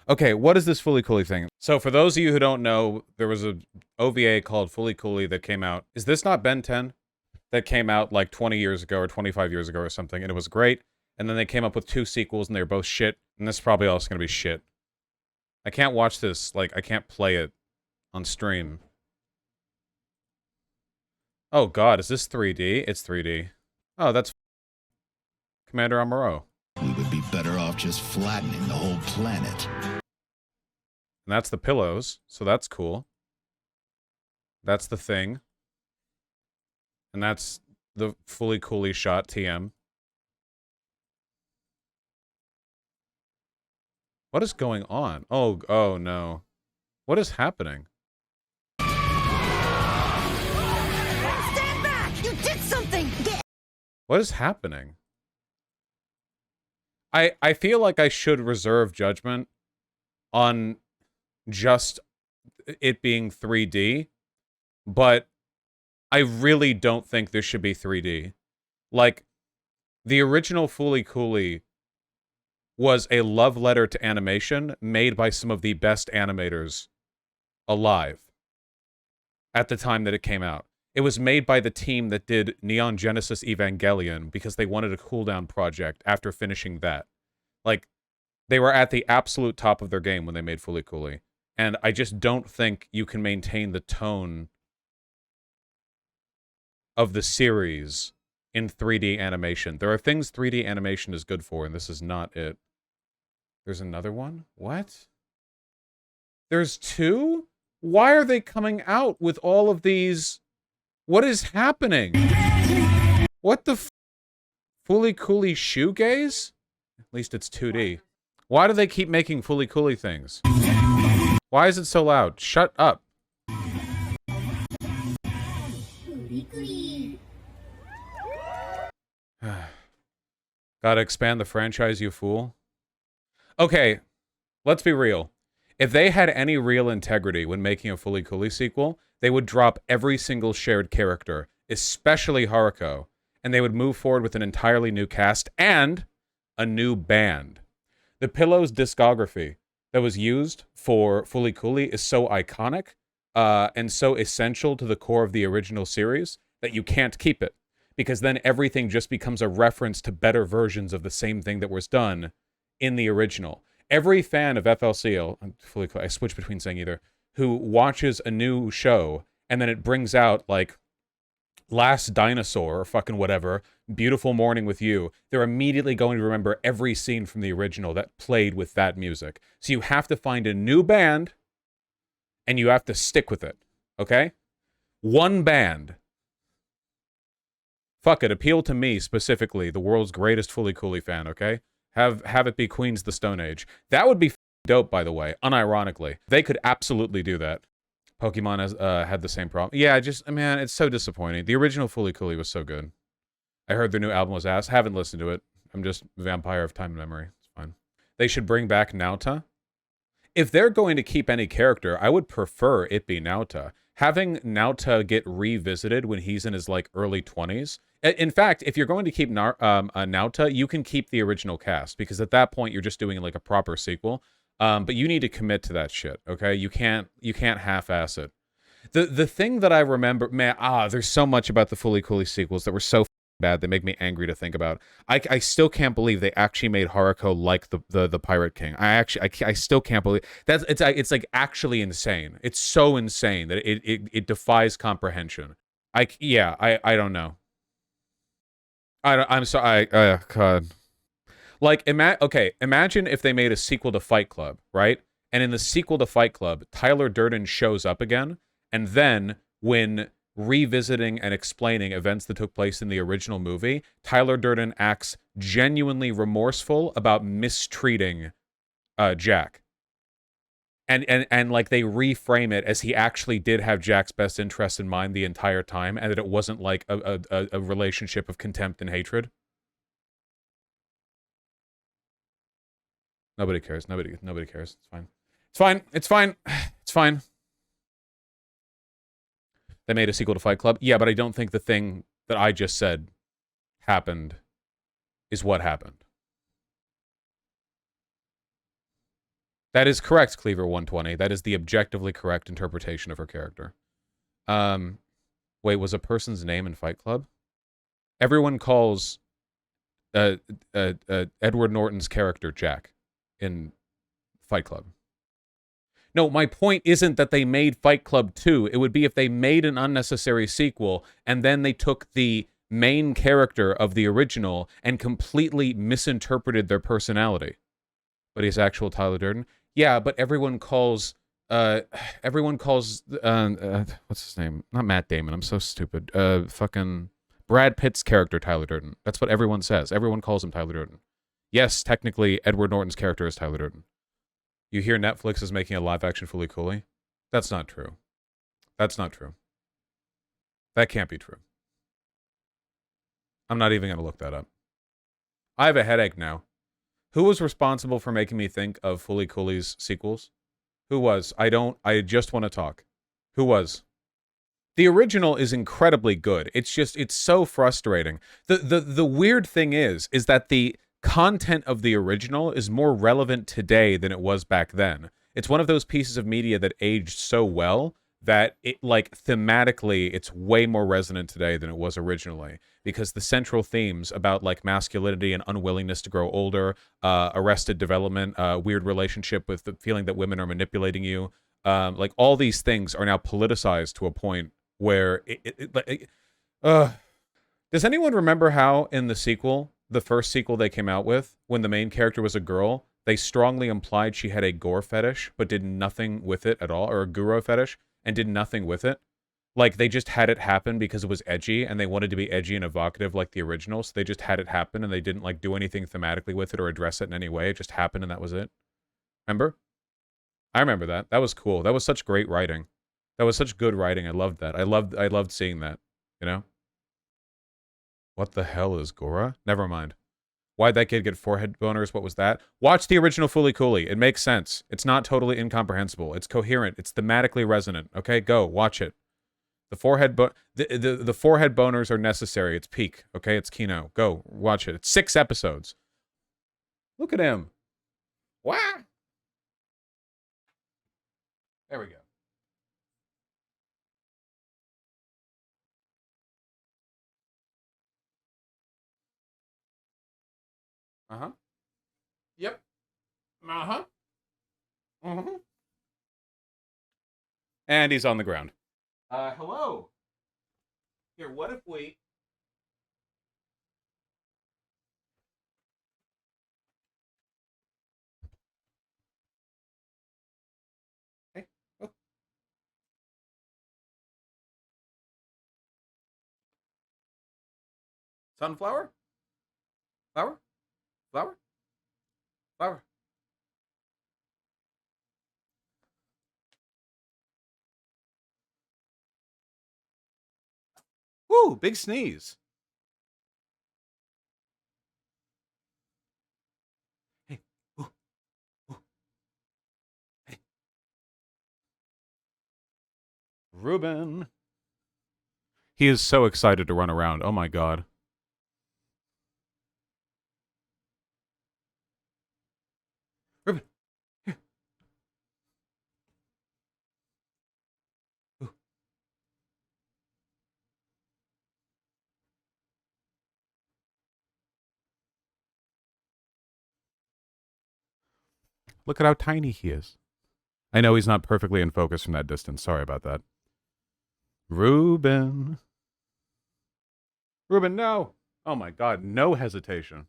Okay, what is this Fully Cooley thing? So for those of you who don't know, there was a OVA called Fully Cooley that came out. Is this not Ben 10? That came out like 20 years ago or 25 years ago or something, and it was great. And then they came up with 2 sequels, and they were both shit. And this is probably also going to be shit. I can't watch this, like, I can't play it on stream. Oh god, is this 3D? It's 3D. Oh, that's Commander Amuro. We would be better off just flattening the whole planet. And that's the pillows, so that's cool. That's the thing. And that's the Fully Cooley shot TM. What is going on? Oh no. What is happening? Stand back! You did something! What is happening? I feel like I should reserve judgment on just it being 3D, but I really don't think this should be 3D. Like, the original Fully Cooley was a love letter to animation made by some of the best animators alive at the time that it came out. It was made by the team that did Neon Genesis Evangelion because they wanted a cooldown project after finishing that. Like, they were at the absolute top of their game when they made Fully Cooley. And I just don't think you can maintain the tone of the series in 3D animation. There are things 3D animation is good for, and this is not it. There's another one? What? There's 2? Why are they coming out with all of these? What is happening? What the f? Fully Cooley shoegaze? At least it's 2D. Why do they keep making Fully Cooley things? Why is it so loud? Shut up. Gotta expand the franchise, you fool. Okay, let's be real. If they had any real integrity when making a Fully Cooley sequel, they would drop every single shared character, especially Haruko, and they would move forward with an entirely new cast and a new band. The Pillow's discography that was used for Fully Cooley is so iconic and so essential to the core of the original series that you can't keep it, because then everything just becomes a reference to better versions of the same thing that was done in the original. Every fan of FLCL, I switch between saying either, who watches a new show and then it brings out, like, Last Dinosaur or fucking whatever, Beautiful Morning with You, they're immediately going to remember every scene from the original that played with that music. So you have to find a new band and you have to stick with it, okay? One band. Fuck it, appeal to me specifically, the world's greatest Fully Cooley fan, okay? Have it be Queens of the Stone Age. That would be dope, by the way, unironically. They could absolutely do that. Pokemon has had the same problem. Yeah, man, it's so disappointing. The original Fully Cooley was so good. I heard their new album was ass. Haven't listened to it. I'm just a vampire of time and memory. It's fine. They should bring back Naota. If they're going to keep any character, I would prefer it be Naota. Having Naota get revisited when he's in his, like, early 20s. In fact, if you're going to keep Naota, you can keep the original cast, because at that point you're just doing, like, a proper sequel. But you need to commit to that shit, okay? You can't half-ass it. The thing that I remember, man, there's so much about the Fully Cooley sequels that were so bad they make me angry to think about. I still can't believe they actually made Haruko like the Pirate King. I still can't believe it's like actually insane. It's so insane that it defies comprehension. I don't know. I'm sorry. God. Like, imagine if they made a sequel to Fight Club, right? And in the sequel to Fight Club, Tyler Durden shows up again, and then when revisiting and explaining events that took place in the original movie, Tyler Durden acts genuinely remorseful about mistreating Jack. And like, they reframe it as he actually did have Jack's best interest in mind the entire time, and that it wasn't like a relationship of contempt and hatred. Nobody cares. Nobody cares. It's fine. It's fine. It's fine. It's fine. They made a sequel to Fight Club. Yeah, but I don't think the thing that I just said happened is what happened. That is correct, Cleaver 120. That is the objectively correct interpretation of her character. Wait, was a person's name in Fight Club? Everyone calls Edward Norton's character Jack in Fight Club. No, my point isn't that they made Fight Club 2. It would be if they made an unnecessary sequel and then they took the main character of the original and completely misinterpreted their personality. But he's actual Tyler Durden? Yeah, but everyone calls what's his name? Not Matt Damon. I'm so stupid. Fucking Brad Pitt's character, Tyler Durden. That's what everyone says. Everyone calls him Tyler Durden. Yes, technically, Edward Norton's character is Tyler Durden. You hear Netflix is making a live-action Fooly Cooly? That's not true. That's not true. That can't be true. I'm not even going to look that up. I have a headache now. Who was responsible for making me think of Fooly Cooly's sequels? Who was? I just want to talk. Who was? The original is incredibly good. It's so frustrating. The weird thing is that the content of the original is more relevant today than it was back then. It's one of those pieces of media that aged so well that it, like, thematically, it's way more resonant today than it was originally, because the central themes about, like, masculinity and unwillingness to grow older, arrested development, weird relationship with the feeling that women are manipulating you, like, all these things are now politicized to a point where does anyone remember how in the sequel, the first sequel they came out with, when the main character was a girl, they strongly implied she had a gore fetish, but did nothing with it at all, or a guru fetish, and did nothing with it? Like, they just had it happen because it was edgy, and they wanted to be edgy and evocative like the original, so they just had it happen, and they didn't, like, do anything thematically with it or address it in any way. It just happened, and that was it. Remember? I remember that. That was cool. That was such great writing. That was such good writing. I loved that. I loved seeing that, you know? What the hell is Gora? Never mind. Why'd that kid get forehead boners? What was that? Watch the original Fooly Cooly. It makes sense. It's not totally incomprehensible. It's coherent. It's thematically resonant. Okay, go. Watch it. The forehead the forehead boners are necessary. It's peak. Okay, it's Kino. Go. Watch it. It's 6 episodes. Look at him. Wow. There we go. Uh-huh. Yep. Uh-huh. Mm-hmm. And he's on the ground. Hello. Here, what if we... Hey. Oh. Sunflower? Flower? Flower? Flower? Woo, big sneeze. Hey. Ooh. Ooh. Hey. Ruben. He is so excited to run around. Oh my god. Ruben. Here. Ooh. Look at how tiny he is. I know he's not perfectly in focus from that distance. Sorry about that. Ruben. Ruben, no. Oh my god, no hesitation.